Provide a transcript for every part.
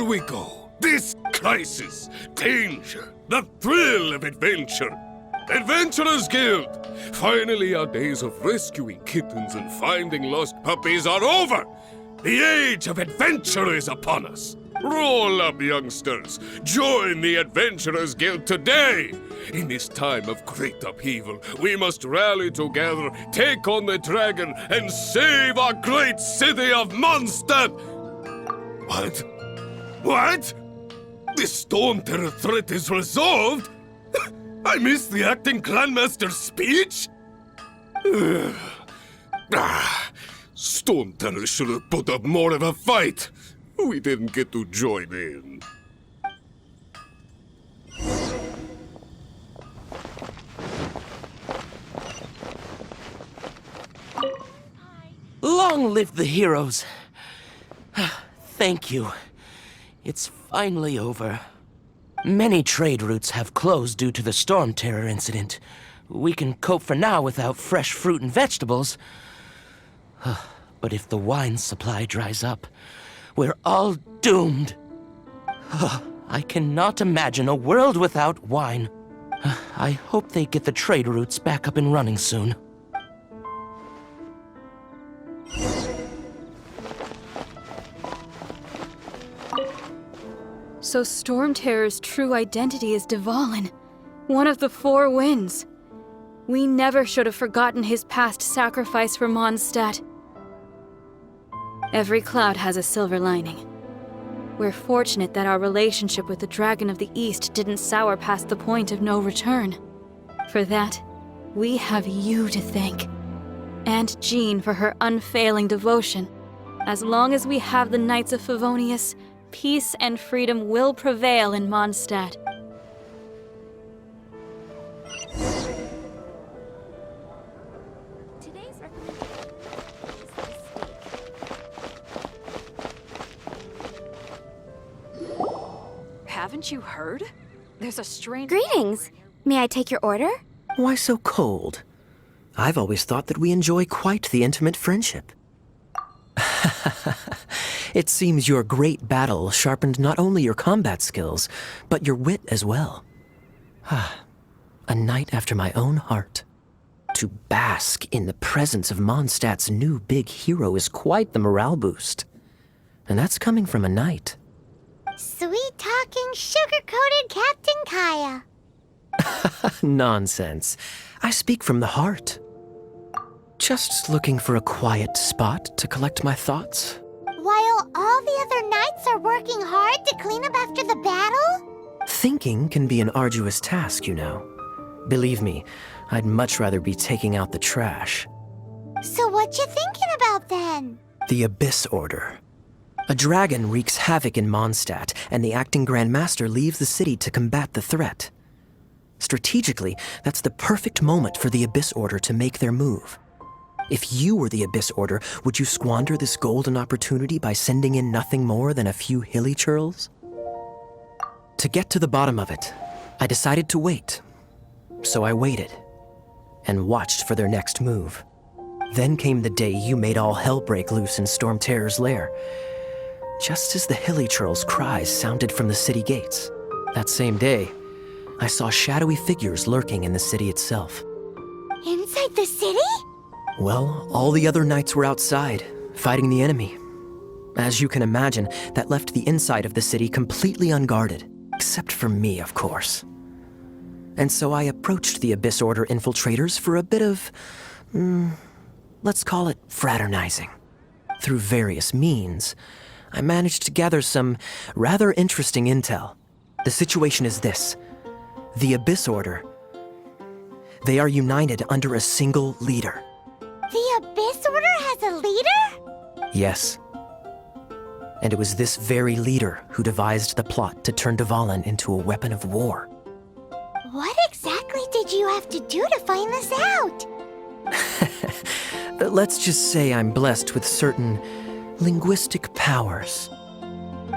Here we go. This crisis, danger, the thrill of adventure. Adventurers Guild! Finally, our days of rescuing kittens and finding lost puppies are over! The age of adventure is upon us! Roll up, youngsters! Join the Adventurers Guild today! In this time of great upheaval, we must rally together, take on the dragon, and save our great city of Mondstadt! What? What? The Storm Terror threat is resolved? I missed the acting clanmaster's speech? Storm Terror should have put up more of a fight. We didn't get to join in. Long live the heroes. Thank you. It's finally over. Many trade routes have closed due to the Storm Terror incident. We can cope for now without fresh fruit and vegetables. But if the wine supply dries up, we're all doomed. I cannot imagine a world without wine. I hope they get the trade routes back up and running soon. So Storm Terror's true identity is Dvalin, one of the Four Winds. We never should have forgotten his past sacrifice for Mondstadt. Every cloud has a silver lining. We're fortunate that our relationship with the Dragon of the East didn't sour past the point of no return. For that, we have you to thank. And Jean for her unfailing devotion. As long as we have the Knights of Favonius, peace and freedom will prevail in Mondstadt. Today's recommendation is the steak. Haven't you heard? There's a strange... Greetings. May I take your order? Why so cold? I've always thought that we enjoy quite the intimate friendship. It seems your great battle sharpened not only your combat skills, but your wit as well. A knight after my own heart. To bask in the presence of Mondstadt's new big hero is quite the morale boost. And that's coming from a knight. Sweet-talking, sugar-coated Captain Kaya. Nonsense. I speak from the heart. Just looking for a quiet spot to collect my thoughts. While all the other knights are working hard to clean up after the battle? Thinking can be an arduous task, you know. Believe me, I'd much rather be taking out the trash. So what you thinking about then? The Abyss Order. A dragon wreaks havoc in Mondstadt, and the acting Grand Master leaves the city to combat the threat. Strategically, that's the perfect moment for the Abyss Order to make their move. If you were the Abyss Order, would you squander this golden opportunity by sending in nothing more than a few hilly churls? To get to the bottom of it, I decided to wait. So I waited, and watched for their next move. Then came the day you made all hell break loose in Storm Terror's lair. Just as the hilly churls' cries sounded from the city gates. That same day, I saw shadowy figures lurking in the city itself. Inside the city? Well, all the other knights were outside, fighting the enemy. As you can imagine, that left the inside of the city completely unguarded. Except for me, of course. And so I approached the Abyss Order infiltrators for a bit of... let's call it fraternizing. Through various means, I managed to gather some rather interesting intel. The situation is this. The Abyss Order. They are united under a single leader. The Abyss Order has a leader? Yes. And it was this very leader who devised the plot to turn Dvalin into a weapon of war. What exactly did you have to do to find this out? Let's just say I'm blessed with certain linguistic powers.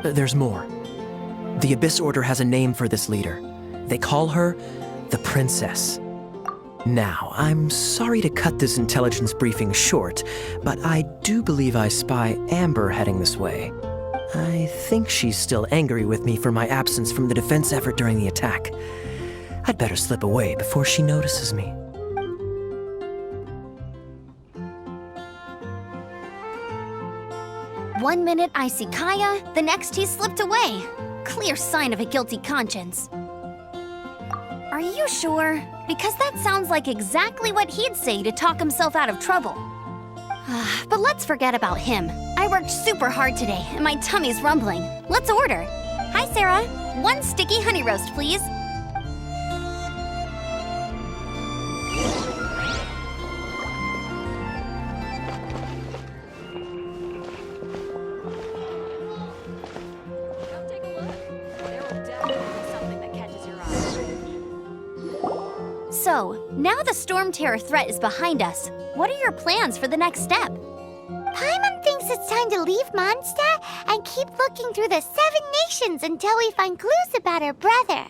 There's more. The Abyss Order has a name for this leader. They call her the Princess. Now, I'm sorry to cut this intelligence briefing short, but I do believe I spy Amber heading this way. I think she's still angry with me for my absence from the defense effort during the attack. I'd better slip away before she notices me. One minute I see Kaya, the next he's slipped away. Clear sign of a guilty conscience. Are you sure? Because that sounds like exactly what he'd say to talk himself out of trouble. But let's forget about him. I worked super hard today, and my tummy's rumbling. Let's order. Hi, Sarah. 1 sticky honey roast, please. Come take a look. There will definitely be something that catches your eye. So, now the Storm Terror threat is behind us. What are your plans for the next step? Paimon thinks it's time to leave Mondstadt and keep looking through the 7 nations until we find clues about her brother.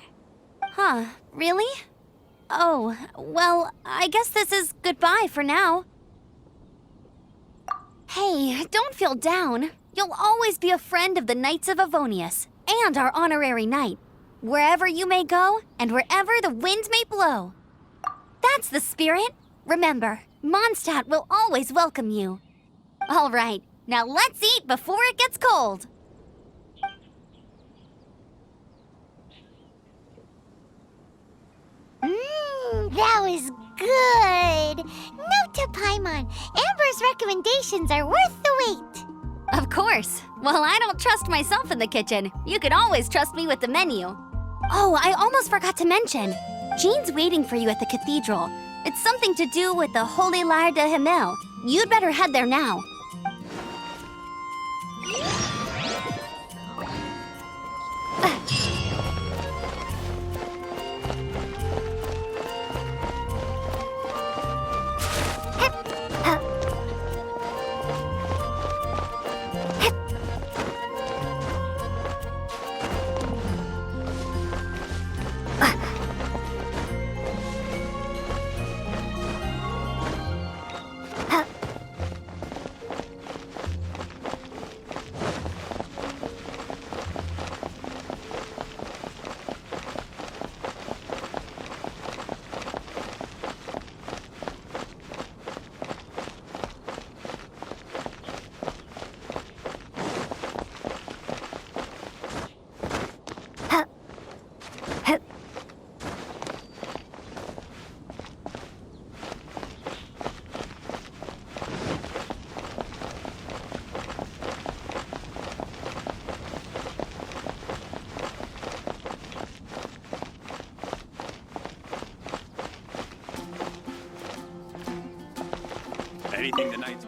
Huh, really? Oh, well, I guess this is goodbye for now. Hey, don't feel down. You'll always be a friend of the Knights of Avonius and our honorary knight. Wherever you may go and wherever the wind may blow. That's the spirit. Remember, Mondstadt will always welcome you. All right, now let's eat before it gets cold. That was good. Note to Paimon, Amber's recommendations are worth the wait. Of course. Well, I don't trust myself in the kitchen. You can always trust me with the menu. Oh, I almost forgot to mention. Jean's waiting for you at the cathedral. It's something to do with the Holy Lyre de Himmel. You'd better head there now. Anything the Knights...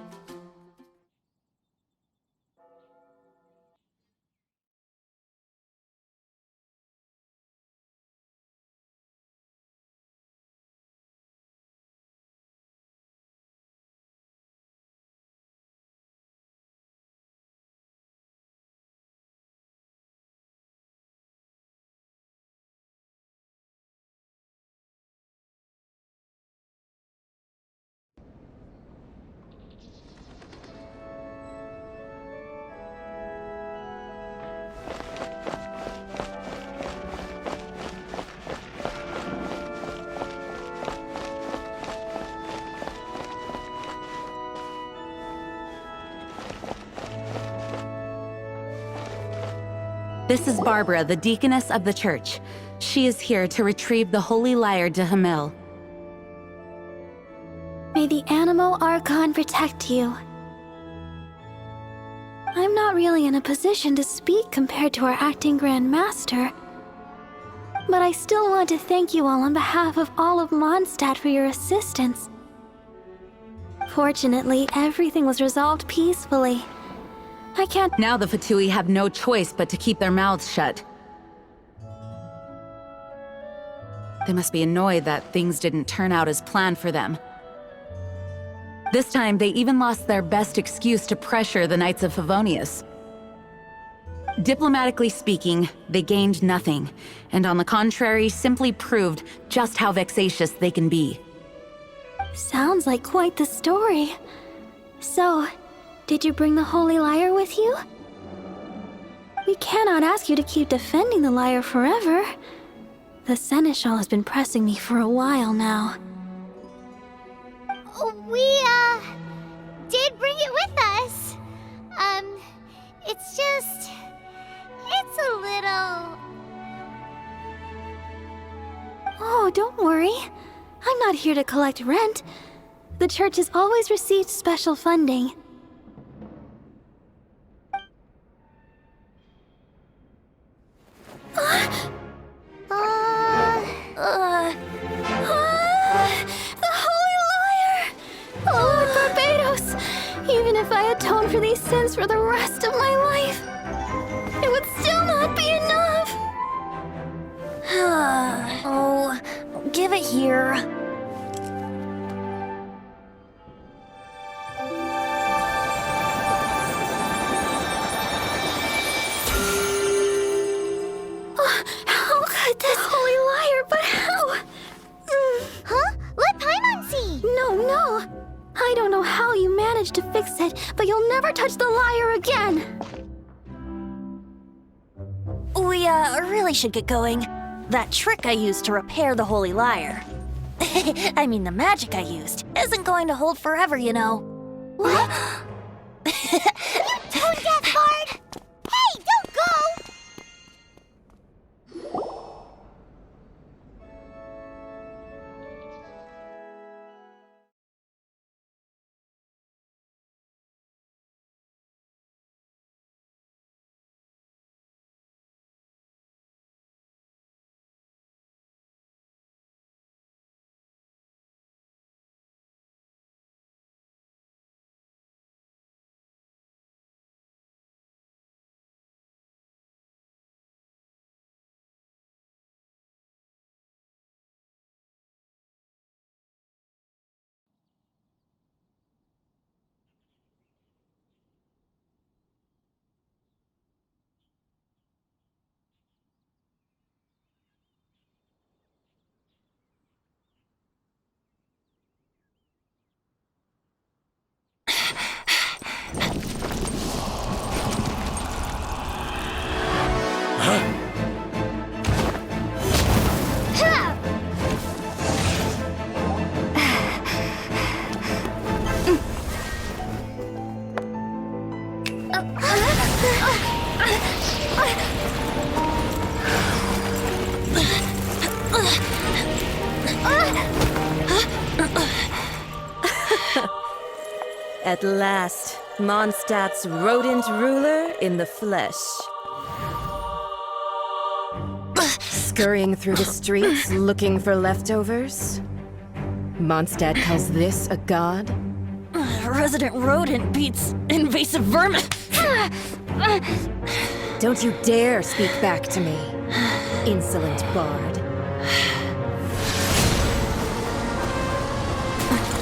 This is Barbara, the deaconess of the church. She is here to retrieve the Holy Lyre de Himmel. May the Animo Archon protect you. I'm not really in a position to speak compared to our acting Grand Master, but I still want to thank you all on behalf of all of Mondstadt for your assistance. Fortunately, everything was resolved peacefully. I can't— Now the Fatui have no choice but to keep their mouths shut. They must be annoyed that things didn't turn out as planned for them. This time, they even lost their best excuse to pressure the Knights of Favonius. Diplomatically speaking, they gained nothing, and on the contrary, simply proved just how vexatious they can be. Sounds like quite the story. So, did you bring the Holy Lyre with you? We cannot ask you to keep defending the lyre forever. The Seneschal has been pressing me for a while now. We, did bring it with us. It's just... It's a little... Oh, don't worry. I'm not here to collect rent. The church has always received special funding. The Holy Lyre! Lord Barbatos! Even if I atone for these sins for the rest of my life, it would still not be enough! Oh, give it here. How could this Holy Lyre, but how? Huh? Let Paimon see! No. I don't know how you managed to fix it, but you'll never touch the lyre again! We, really should get going. That trick I used to repair the Holy Lyre. I mean, the magic I used isn't going to hold forever, you know. What? Tone deaf guard! Hey, don't go! At last, Mondstadt's rodent ruler in the flesh. Scurrying through the streets looking for leftovers? Mondstadt calls this a god? Resident rodent beats invasive vermin. Don't you dare speak back to me, insolent bard.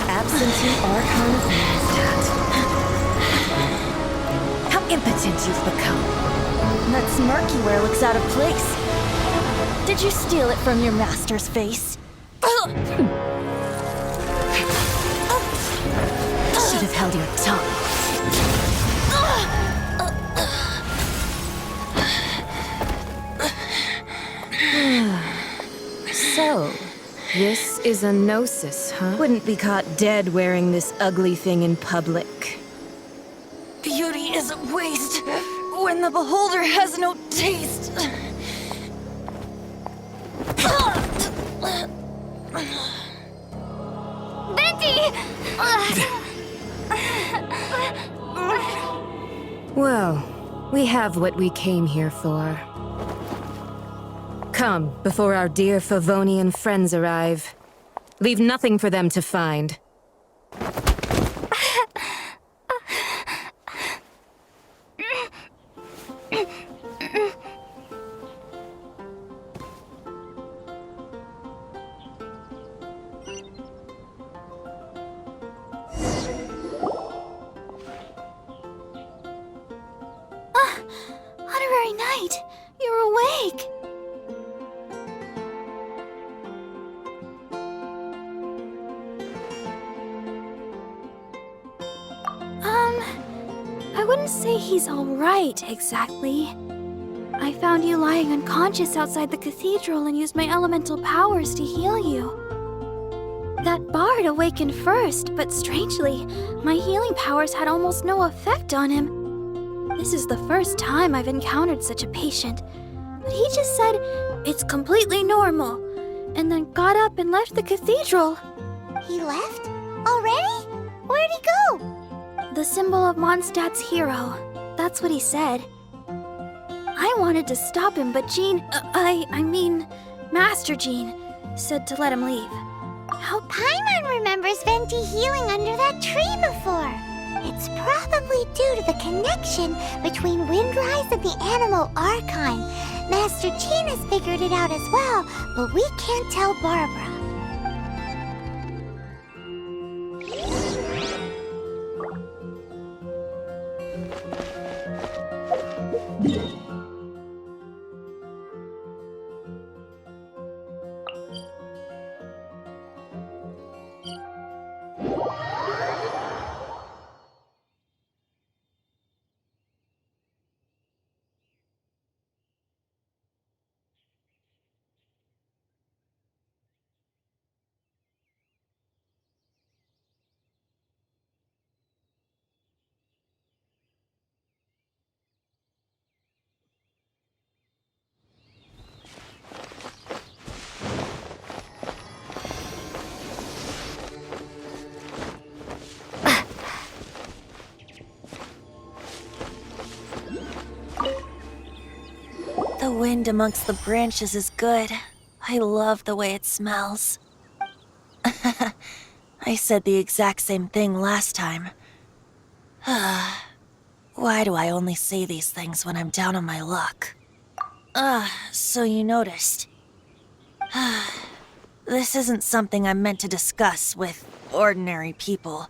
Absentee Archon of Mondstadt. How impotent you've become. That smirk you wear looks out of place. Did you steal it from your master's face? Should have held your tongue. So, this is a gnosis, huh? Wouldn't be caught dead wearing this ugly thing in public. Beauty is a waste when the beholder has no taste. Venti! Well, we have what we came here for. Come, before our dear Favonian friends arrive. Leave nothing for them to find. Honorary Knight, you're awake. I wouldn't say he's all right, exactly. I found you lying unconscious outside the cathedral and used my elemental powers to heal you. That bard awakened first, but strangely, my healing powers had almost no effect on him. This is the first time I've encountered such a patient, but he just said it's completely normal, and then got up and left the cathedral. He left? Already? Where'd he go? The symbol of Mondstadt's hero. That's what he said. I wanted to stop him, but Master Jean, said to let him leave. How Paimon remembers Venti healing under that tree before. It's probably due to the connection between Windrise and the Animal Archon. Master Jean has figured it out as well, but we can't tell Barbara. The wind amongst the branches is good. I love the way it smells. I said the exact same thing last time. Why do I only say these things when I'm down on my luck? So you noticed. This isn't something I'm meant to discuss with ordinary people,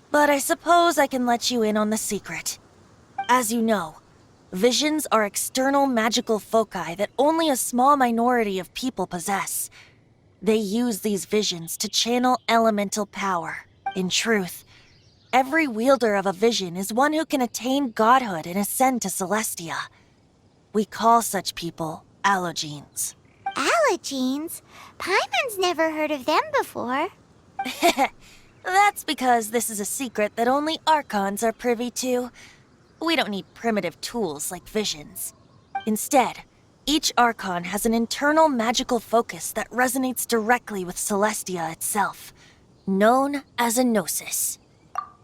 but I suppose I can let you in on the secret. As you know, visions are external magical foci that only a small minority of people possess. They use these visions to channel elemental power. In truth, every wielder of a vision is one who can attain godhood and ascend to Celestia. We call such people allogenes. Allogenes? Paimon's never heard of them before. That's because this is a secret that only Archons are privy to. We don't need primitive tools like visions. Instead, each Archon has an internal magical focus that resonates directly with Celestia itself, known as a gnosis.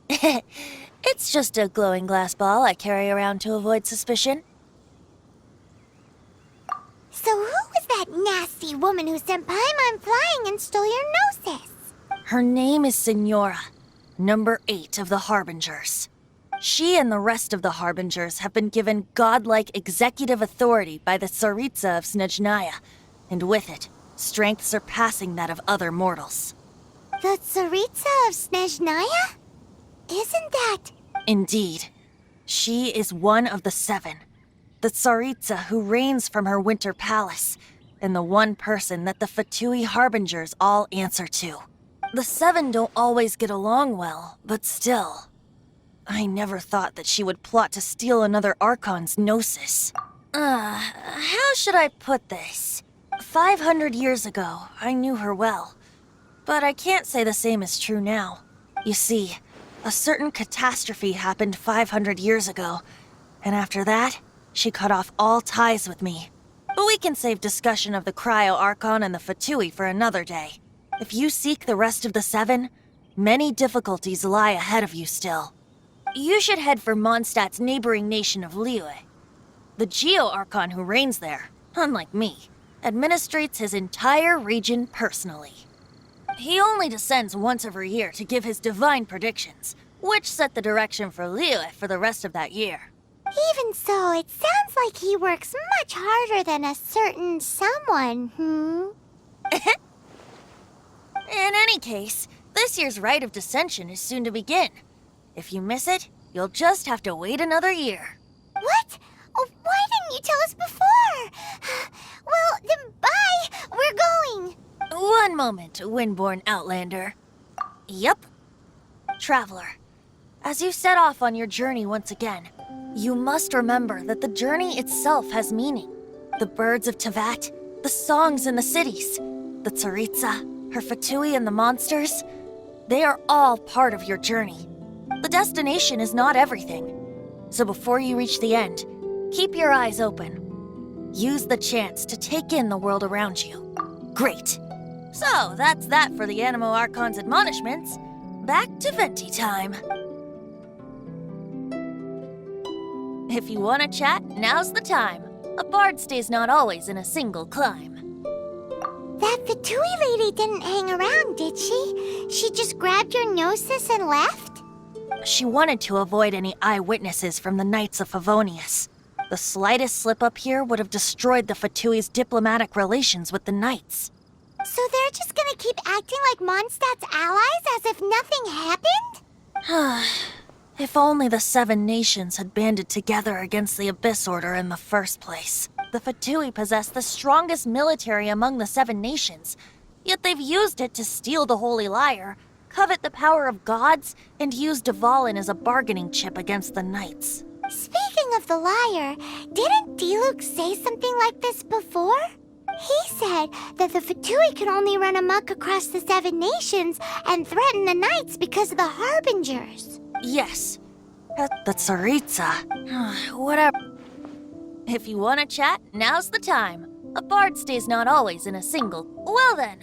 It's just a glowing glass ball I carry around to avoid suspicion. So who was that nasty woman who sent Paimon flying and stole your gnosis? Her name is Signora, number 8 of the Harbingers. She and the rest of the Harbingers have been given godlike executive authority by the Tsaritsa of Snezhnaya, and with it, strength surpassing that of other mortals. The Tsaritsa of Snezhnaya? Isn't that... Indeed. She is one of the 7, the Tsaritsa who reigns from her winter palace, and the one person that the Fatui Harbingers all answer to. The 7 don't always get along well, but still... I never thought that she would plot to steal another Archon's gnosis. How should I put this? 500 years ago, I knew her well. But I can't say the same is true now. You see, a certain catastrophe happened 500 years ago, and after that, she cut off all ties with me. But we can save discussion of the Cryo Archon and the Fatui for another day. If you seek the rest of the 7, many difficulties lie ahead of you still. You should head for Mondstadt's neighboring nation of Liyue. The Geo-Archon who reigns there, unlike me, administrates his entire region personally. He only descends once every year to give his divine predictions, which set the direction for Liyue for the rest of that year. Even so, it sounds like he works much harder than a certain someone, In any case, this year's Rite of Descension is soon to begin. If you miss it, you'll just have to wait another year. What? Oh, why didn't you tell us before? Well, then bye! We're going! One moment, Windborn Outlander. Yup. Traveler, as you set off on your journey once again, You must remember that the journey itself has meaning. The birds of Teyvat, the songs in the cities, the Tsaritsa, her Fatui and the monsters, they are all part of your journey. The destination is not everything. So before you reach the end, keep your eyes open. Use the chance to take in the world around you. Great. So that's that for the Animo Archon's admonishments. Back to Venti time. If you want to chat, now's the time. A bard stays not always in a single climb. That Fatui lady didn't hang around, did she? She just grabbed your gnosis and left? She wanted to avoid any eyewitnesses from the Knights of Favonius. The slightest slip-up here would have destroyed the Fatui's diplomatic relations with the Knights. So they're just gonna keep acting like Mondstadt's allies as if nothing happened? If only the 7 nations had banded together against the Abyss Order in the first place. The Fatui possess the strongest military among the 7 nations, yet they've used it to steal the Holy Lyre, covet the power of gods, and use Dvalin as a bargaining chip against the Knights. Speaking of the lyre, didn't Diluc say something like this before? He said that the Fatui could only run amok across the 7 nations and threaten the Knights because of the Harbingers. Yes. The Tsaritsa. Whatever. If you want to chat, now's the time. A bard stays not always in a single. Well then,